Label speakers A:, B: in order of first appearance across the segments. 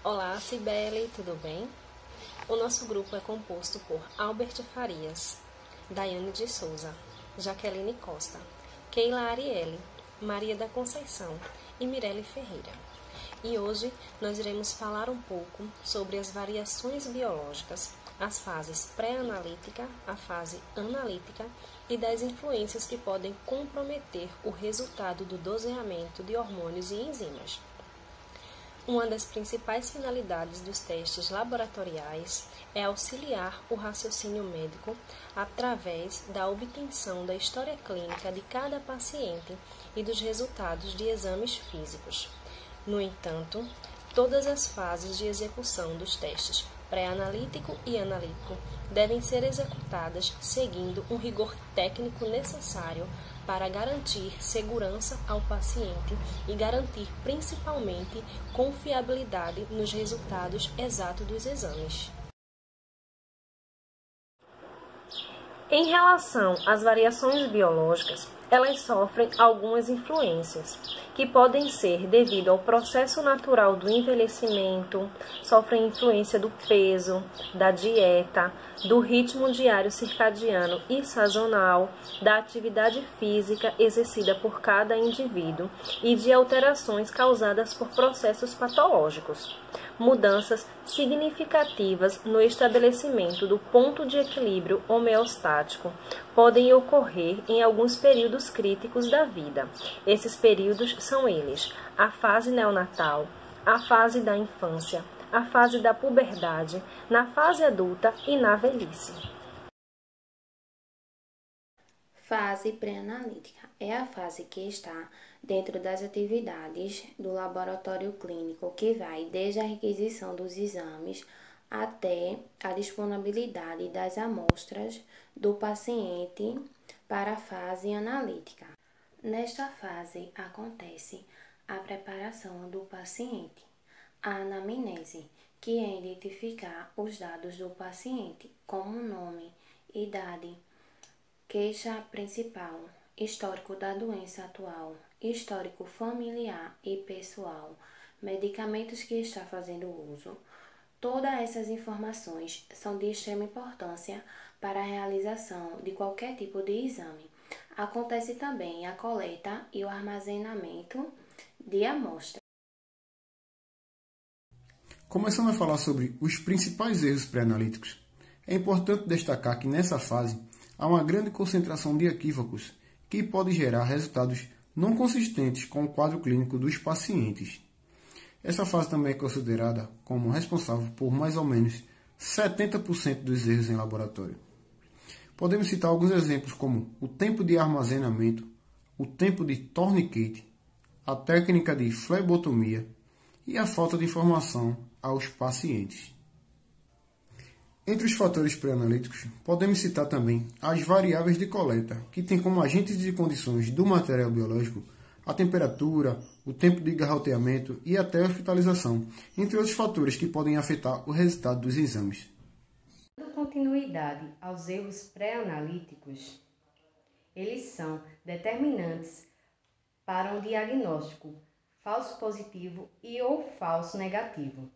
A: Olá, Cibele, tudo bem? O nosso grupo é composto por Albert Farias, Daiane de Souza, Jaqueline Costa, Keila Arielle, Maria da Conceição e Mirelle Ferreira. E hoje nós iremos falar um pouco sobre as variações biológicas, as fases pré-analítica, a fase analítica e das influências que podem comprometer o resultado do doseamento de hormônios e enzimas. Uma das principais finalidades dos testes laboratoriais é auxiliar o raciocínio médico através da obtenção da história clínica de cada paciente e dos resultados de exames físicos. No entanto, todas as fases de execução dos testes pré-analítico e analítico devem ser executadas seguindo um rigor técnico necessário para garantir segurança ao paciente e garantir principalmente confiabilidade nos resultados exatos dos exames. Em relação às variações biológicas, elas sofrem algumas influências, que podem ser devido ao processo natural do envelhecimento, sofrem influência do peso, da dieta, do ritmo diário circadiano e sazonal, da atividade física exercida por cada indivíduo e de alterações causadas por processos patológicos. Mudanças significativas no estabelecimento do ponto de equilíbrio homeostático podem ocorrer em alguns períodos críticos da vida. Esses períodos são eles: a fase neonatal, a fase da infância, a fase da puberdade, na fase adulta e na velhice.
B: Fase pré-analítica é a fase que está dentro das atividades do laboratório clínico, que vai desde a requisição dos exames até a disponibilidade das amostras do paciente para a fase analítica. Nesta fase acontece a preparação do paciente, a anamnese, que é identificar os dados do paciente, como nome, idade, queixa principal, histórico da doença atual, histórico familiar e pessoal, medicamentos que está fazendo uso. Todas essas informações são de extrema importância para a realização de qualquer tipo de exame. Acontece também a coleta e o armazenamento de amostras.
C: Começando a falar sobre os principais erros pré-analíticos, é importante destacar que nessa fase há uma grande concentração de equívocos que pode gerar resultados não consistentes com o quadro clínico dos pacientes. Essa fase também é considerada como responsável por mais ou menos 70% dos erros em laboratório. Podemos citar alguns exemplos como o tempo de armazenamento, o tempo de tourniquet, a técnica de flebotomia e a falta de informação aos pacientes. Entre os fatores pré-analíticos, podemos citar também as variáveis de coleta, que têm como agentes de condições do material biológico a temperatura, o tempo de garroteamento e até a hospitalização, entre outros fatores que podem afetar o resultado dos exames.
D: Dando continuidade aos erros pré-analíticos, eles são determinantes para um diagnóstico falso positivo e ou falso negativo.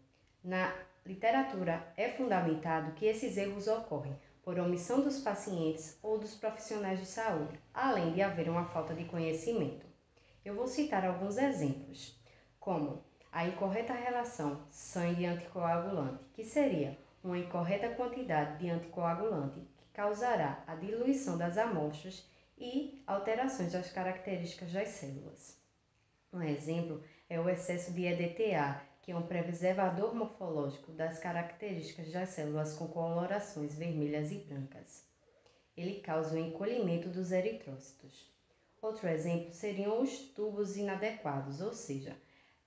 D: Na literatura é fundamentado que esses erros ocorrem por omissão dos pacientes ou dos profissionais de saúde, além de haver uma falta de conhecimento. Eu vou citar alguns exemplos, como a incorreta relação sangue-anticoagulante, que seria uma incorreta quantidade de anticoagulante que causará a diluição das amostras e alterações das características das células. Um exemplo é o excesso de EDTA, que é um preservador morfológico das características das células com colorações vermelhas e brancas. Ele causa o encolhimento dos eritrócitos. Outro exemplo seriam os tubos inadequados, ou seja,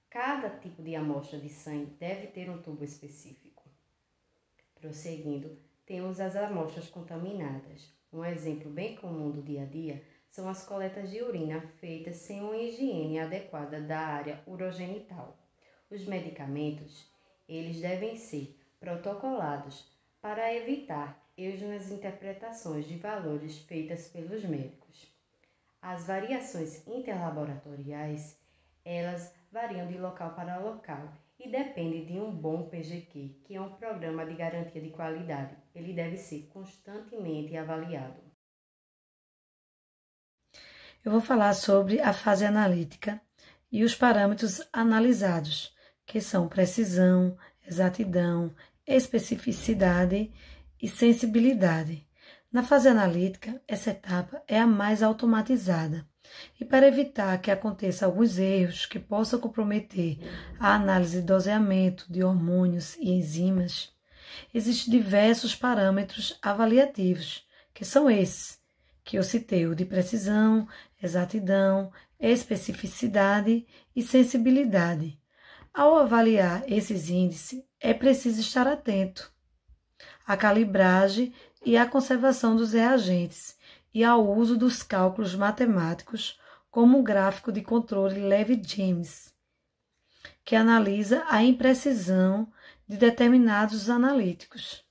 D: cada tipo de amostra de sangue deve ter um tubo específico. Prosseguindo, temos as amostras contaminadas. Um exemplo bem comum do dia a dia são as coletas de urina feitas sem uma higiene adequada da área urogenital. Os medicamentos, eles devem ser protocolados para evitar erros nas interpretações de valores feitas pelos médicos. As variações interlaboratoriais, elas variam de local para local e depende de um bom PGQ, que é um programa de garantia de qualidade. Ele deve ser constantemente avaliado.
E: Eu vou falar sobre a fase analítica e os parâmetros analisados, que são precisão, exatidão, especificidade e sensibilidade. Na fase analítica, essa etapa é a mais automatizada. E para evitar que aconteça alguns erros que possam comprometer a análise de doseamento de hormônios e enzimas, existem diversos parâmetros avaliativos, que são esses, que eu citei, o de precisão, exatidão, especificidade e sensibilidade. Ao avaliar esses índices, é preciso estar atento à calibragem e à conservação dos reagentes e ao uso dos cálculos matemáticos como o gráfico de controle Levy-James, que analisa a imprecisão de determinados analíticos.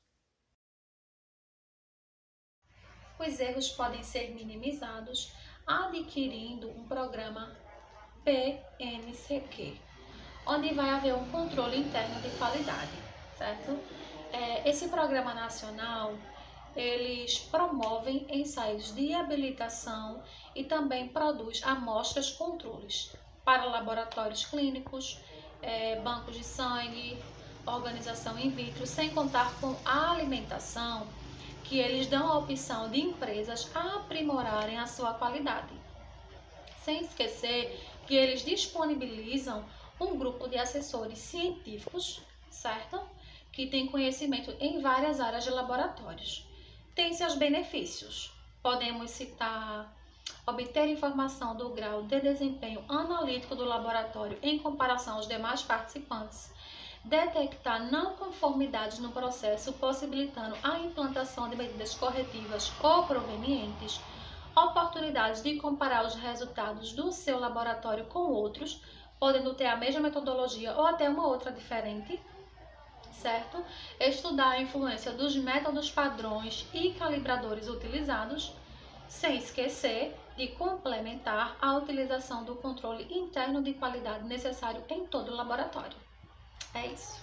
F: Os erros podem ser minimizados adquirindo um programa PNCQ, onde vai haver um controle interno de qualidade, certo? Esse programa nacional, eles promovem ensaios de habilitação e também produz amostras controles para laboratórios clínicos, bancos de sangue, organização in vitro, sem contar com a alimentação, que eles dão a opção de empresas aprimorarem a sua qualidade. Sem esquecer que eles disponibilizam um grupo de assessores científicos, certo? Que tem conhecimento em várias áreas de laboratórios. Tem seus benefícios. Podemos citar obter informação do grau de desempenho analítico do laboratório em comparação aos demais participantes, detectar não conformidades no processo, possibilitando a implantação de medidas corretivas ou provenientes, oportunidades de comparar os resultados do seu laboratório com outros, podendo ter a mesma metodologia ou até uma outra diferente, certo? Estudar a influência dos métodos padrões e calibradores utilizados, sem esquecer de complementar a utilização do controle interno de qualidade necessário em todo o laboratório. É isso.